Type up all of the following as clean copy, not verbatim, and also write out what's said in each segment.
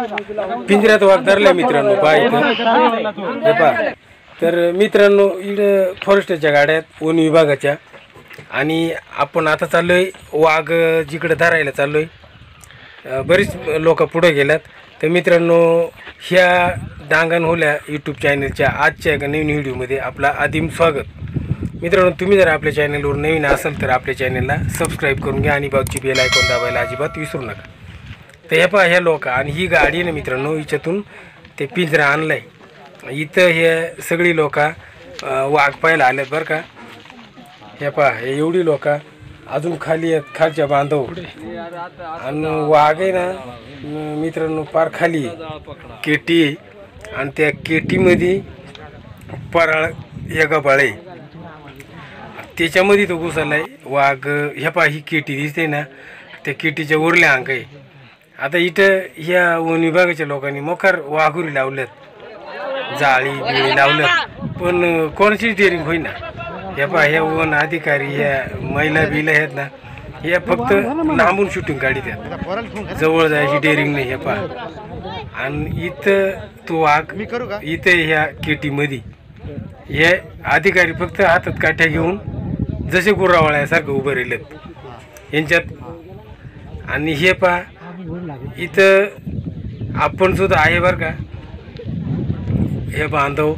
पिंजऱ्यात वाघ धरलाय मित्रांनो पहा इथं हे पहा। तर मित्रांनो इकडं फॉरेस्टच्या गाड्यात वन विभागाच्या आणि आपण आता चाललोय वाघ जिकडे धरायला चाललोय। बरीच लोक पुढे गेल्यात। तर मित्रांनो ह्या डांगण होल्या यूट्यूब चॅनलच्या आजच्या एका नवीन व्हिडिओमध्ये आपला आदिम स्वागत। मित्रांनो तुम्ही जर आपल्या चॅनलवर नवीन असाल तर आपल्या चॅनलला सबस्क्राईब करून घ्या आणि बाजूची बेल आयकॉन दाबायला अजिबात विसरू नका। तर हे पहा ह्या लोक आणि ही गाडी ना मित्रांनो हिच्यातून ते पिंजरा आणलाय। इथं हे सगळी लोक वाघ पाहायला आलेत बरं का। हे पहा हे एवढी लोक अजून खाली आहेत, खालच्या बांधव आणि वाघ आहे ना मित्रांनो पार खाली केटी आणि त्या केटीमध्ये पराळ हे गबाळे त्याच्यामध्ये तो घुसलाय वाघ। ह्या पहा ही केटी दिसते ना त्या केटीच्या उरल्या अंक आहे। आता इथं ह्या वन विभागाच्या लोकांनी मोकार वाघुरी लावल्यात, जाळी बिळी लावल्यात, पण कोणाचीच डेअरिंग होईना। ह्या पहा ह्या वन अधिकारी ह्या महिला बिला आहेत ना ह्या फक्त लांबून शूटिंग काढीत आहेत, जवळ जायची डेअरिंग नाही। हे पहा आणि इथं तो वाघ इथं ह्या केटीमध्ये हे अधिकारी फक्त हातात काठ्या घेऊन जसे गुरावळ्यासारखं उभं राहिलेत यांच्यात। आणि हे पहा इथं आपण सुद्धा आहे बरं का। हे बांधव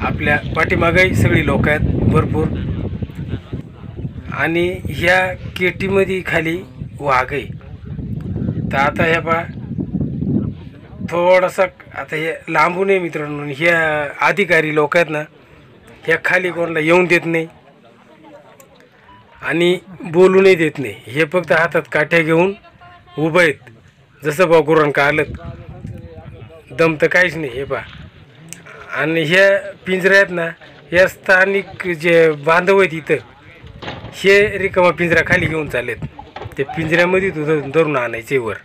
आपल्या पाठीमागही सगळी लोक आहेत भरपूर आणि ह्या केटीमध्ये खाली वाघ आहे। तर आता हे पहा थोडासा आता हे लांबून आहे मित्रांनो। ह्या अधिकारी लोक आहेत ना ह्या खाली कोणाला येऊन देत नाही आणि बोलूनही देत नाही। हे फक्त हातात काठ्या घेऊन उभं आहेत जसं बा गुरांक आलं, दम तर काहीच नाही। हे पहा आणि ह्या पिंजऱ्यात ना या स्थानिक जे बांधव आहेत इथं हे रिकामा पिंजरा खाली घेऊन चाललेत, ते पिंजऱ्यामध्ये धरून आणायचे वर।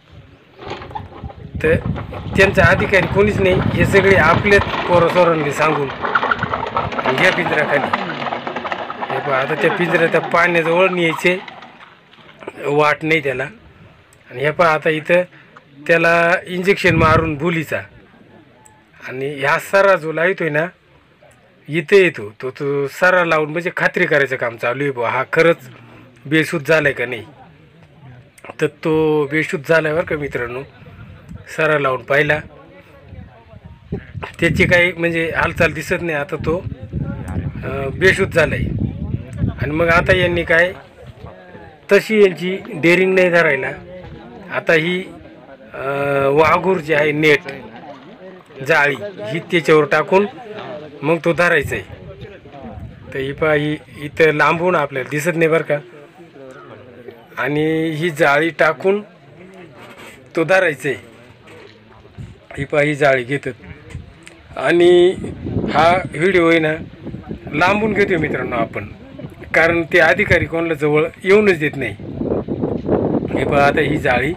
तर त्यांचा अधिकारी कोणीच नाही, हे सगळे आपल्याच पोरासोरांनी सांगून घ्या पिंजरा खाली। हे पहा आता त्या पिंजऱ्या त्या पाण्याजवळ न्यायचे वाट नाही त्याला। आणि हे पहा आता इथं त्याला इंजेक्शन मारून भुलीचा आणि ह्या सारा जो लावतोय ना इथं येतो तो सारा लावून म्हणजे खात्री करायचं काम चालू आहे बुवा हा खरंच बेशुद्ध झालाय का नाही। तर तो बेशुद्ध झालाय बरं का मित्रांनो। सारा लावून पाहिला त्याची काही म्हणजे हालचाल दिसत नाही, आता तो बेशुद्ध झालाय। आणि मग आता यांनी काय तशी यांची डेअरिंग नाही धरायला, आता ही वाघूर जी आहे नेट जाळी ही त्याच्यावर टाकून मग तो धरायचा आहे। तर ही पहा ही इथं लांबून आपल्याला दिसत नाही बरं का आणि ही जाळी टाकून तो धरायचा आहे। ही पहा ही जाळी घेतात आणि हा व्हिडिओ आहे ना लांबून घेतो मित्रांनो आपण, कारण ते अधिकारी कोणाला जवळ येऊनच देत नाही। हे पहा आता ही जाळी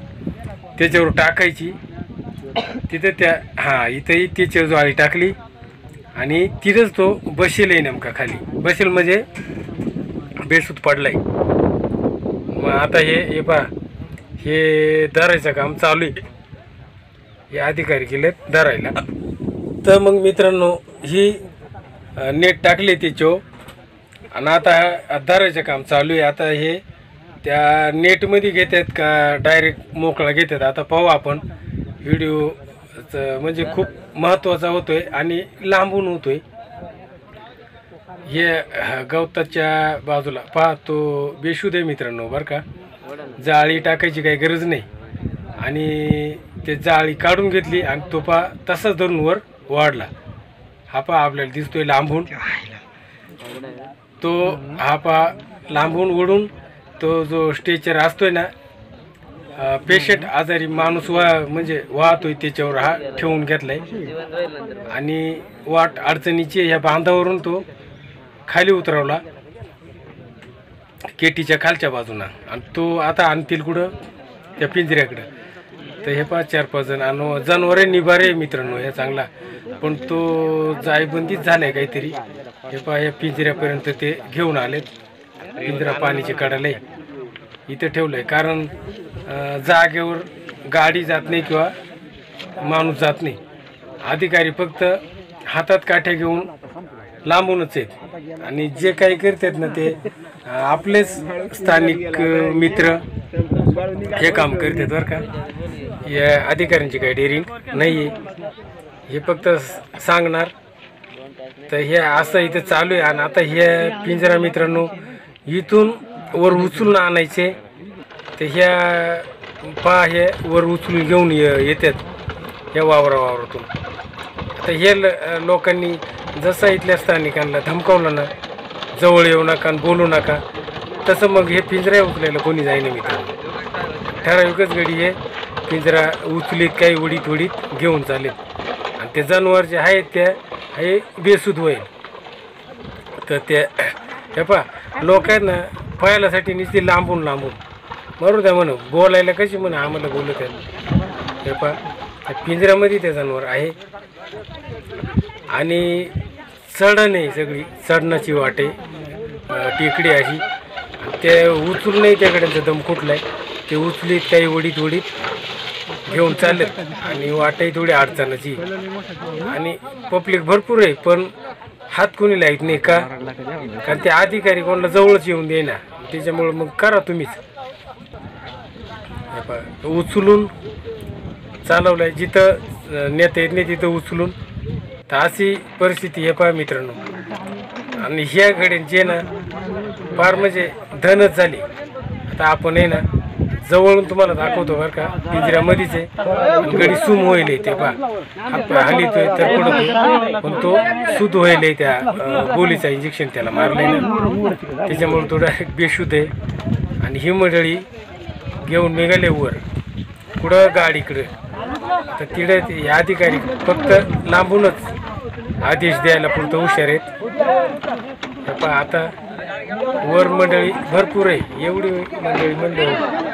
त्याच्यावर टाकायची तिथं त्या हां इथंही त्याच्यावर जाळी टाकली आणि तिथंच तो बसेल आहे नेमका खाली, बसेल म्हणजे बेशुद्ध पडलाय। मग आता हे पहा हे धरायचं काम चालू आहे, हे अधिकारी गेलेत धरायला। तर मग मित्रांनो ही नेट टाकली त्याच्यावर आणि आता धरायचं काम चालू आहे। आता हे त्या नेटमध्ये घेतात का डायरेक्ट मोकळा घेतात आता पाहू आपण। व्हिडिओ म्हणजे खूप महत्त्वाचा होतोय आणि लांबून होतोय। हे गवताच्या बाजूला पहा तो बेशुद्ध आहे मित्रांनो बरं का। जाळी टाकायची काही गरज नाही आणि ते जाळी काढून घेतली आणि तो पहा तसाच धरून वर वाढला। हा पहा आपल्याला दिसतोय लांबून तो, हा पहा लांबून ओढून तो जो स्ट्रेचर असतोय ना पेशंट आजारी माणूस म्हणजे वाहतोय त्याच्यावर हा ठेवून घेतलाय आणि वाट अडचणीची ह्या बांधावरून तो खाली उतरवला केटीच्या खालच्या बाजूला आणि तो आता आणतील कुठं त्या पिंजऱ्याकडं। तर हे पहा 4-5 जण आणि जनावरे निभारे मित्रांनो हे चांगला, पण तो जायबंदीच झालाय काहीतरी। हे पहा या पिंजऱ्यापर्यंत ते घेऊन आलेत, पिंजरा पाण्याची कडाला इथं ठेवलंय कारण जागेवर गाडी जात नाही किंवा माणूस जात नाही. अधिकारी फक्त हातात काठ्या घेऊन लांबूनच आहेत आणि जे काही करतात ना ते आपलेच स्थानिक मित्र हे काम करतात बरं का. या अधिकाऱ्यांची काही डेअरिंग नाही आहे, हे फक्त सांगणार. तर हे असं इथं चालू आहे. आणि आता हे पिंजरा मित्रांनो इथून वर उचलून आणायचे, तर ह्या पहा हे वर उचलून घेऊन येतात या वावरातून. आता हे लोकांनी जसं इथल्या स्थानिकांना धमकावलं ना जवळ येऊ नका आणि बोलू नका, तसं मग हे पिंजरा उचलायला कोणी जाईना मित्रांनो. ठराविकच गडी हे पिंजरा उचलीत काही उडीत घेऊन चालेत आणि ते जनावर जे आहेत त्या हे बेसूद होईल. तर ते हे पहा लोक आहेत ना पायासाठी नुसती लांबून बरोबर आहे म्हणून बोलायला कशी म्हणा आम्हाला बोलत आहेत. हे पहा त्या पिंजऱ्यामध्ये ते जनावर आहे आणि चढण आहे, सगळी चढणाची वाट आहे, टेकडी अशी. ते उचलून नाही त्याकडे दम कुठला आहे, ते उचलीत काही उडीत घेऊन चाललेत आणि वाटही थोडी अडचणाची आणि पब्लिक भरपूर आहे. पण हात कोणी लाईत नाही का, कारण ते अधिकारी कोणाला जवळच येऊन देईना, त्याच्यामुळं मग करा तुम्हीच. उचलून चालवलंय जिथं नेता येत नाही तिथं उचलून. तर अशी परिस्थिती आहे पहा मित्रांनो. आणि ह्या गड्यांची ना फार म्हणजे धनच झाली. आता आपण आहे ना जवळून तुम्हाला दाखवतो बरं का, पिंजऱ्यामध्येच आहे. गडी सूम होईल ते पहा, हात हलितोय तर पडतोय, पण तो सूद होईल त्या गोलीचा इंजेक्शन त्याला मारलंय ना, त्याच्यामुळे तो डायरेक्ट बेशुद्ध आहे. आणि ही मंडळी घेऊन निघाले वर कुठं गाडीकडे. तर तिकडे ते अधिकारी फक्त लांबूनच आदेश द्यायला पुरतं हुशार आहेत. पहा आता वर मंडळी भरपूर आहे, एवढी मंडळी म्हणलं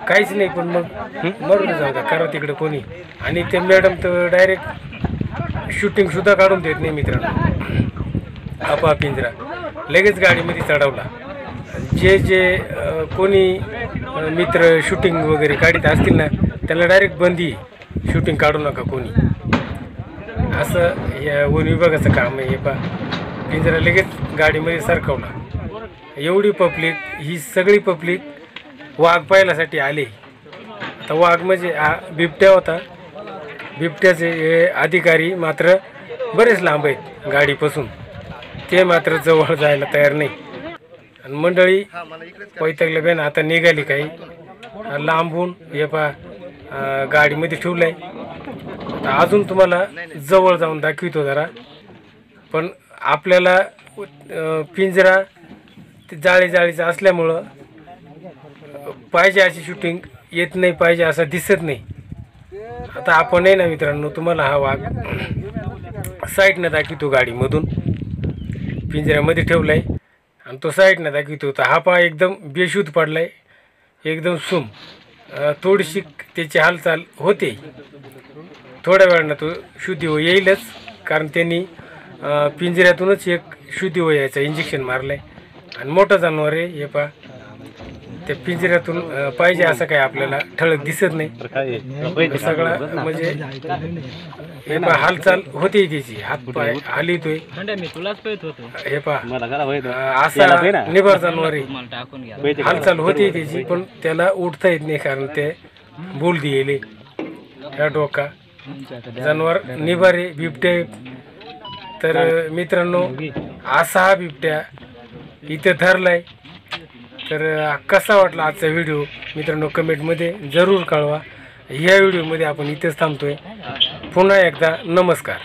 काहीच नाही. पण मग मरून जाऊ द्या, करा तिकडं कोणी. आणि ते मॅडम तर डायरेक्ट शूटिंगसुद्धा काढून देत नाही मित्रांनो. आपा पिंजरा लगेच गाडीमध्ये चढवला. जे कोणी मित्र शूटिंग वगैरे काढत असतील ना त्याला डायरेक्ट बंदी, शूटिंग काढू नका कोणी, असं या वन विभागाचं काम आहे. हे पहा पिंजरा लगेच गाडीमध्ये सरकवला. एवढी पब्लिक, ही सगळी पब्लिक वाघ पाहण्यासाठी आले. आता वाघ म्हणजे बिबट्या होता, बिबट्याचे हे अधिकारी मात्र बरेच लांब आहेत गाडीपासून, ते मात्र जवळ जायला तयार नाही. आणि मंडळी वैतागले बेन आता निघाली काही लांबून. हे पहा गाडीमध्ये ठेवलं आहे. आता अजून तुम्हाला जवळ जाऊन दाखवितो जरा. पण आपल्याला पिंजरा ते जाळीचं असल्यामुळं पाहिजे अशी शूटिंग येत नाही, पाहिजे असं दिसत नाही. आता आपण आहे ना मित्रांनो तुम्हाला हा वाघ साईडनं दाखवितो, गाडीमधून पिंजऱ्यामध्ये ठेवला आहे आणि तो साईडनं दाखवितो. तर हा पहा एकदम बेशुद्ध पडला आहे, एकदम सूम. थोडीशी त्याची हालचाल होते, थोड्या वेळानं तो शुद्धी हो येईलच, कारण त्यांनी पिंजऱ्यातूनच एक शुद्धी हो यायचं इंजेक्शन मारलं आहे. आणि मोठं जनावर आहे हे पहा, त्या पिंजऱ्यातून पाहिजे असं काही आपल्याला ठळक दिसत नाही. सगळं म्हणजे हे पहा हालचाल होते त्याची, हात पाय हलितोय. हे पहा असा निभार जनावर आहे, हालचाल होते त्याची, पण त्याला उठता येत नाही कारण ते बोल दिले ह्या डोका. जनावर निभारे बिबटे. तर मित्रांनो असा हा बिबट्या इथे धरलाय. तर कसा वाटला आजचा व्हिडिओ मित्रांनो कमेंटमध्ये जरूर कळवा. ह्या व्हिडिओमध्ये आपण इथेच थांबतोय. पुन्हा एकदा नमस्कार.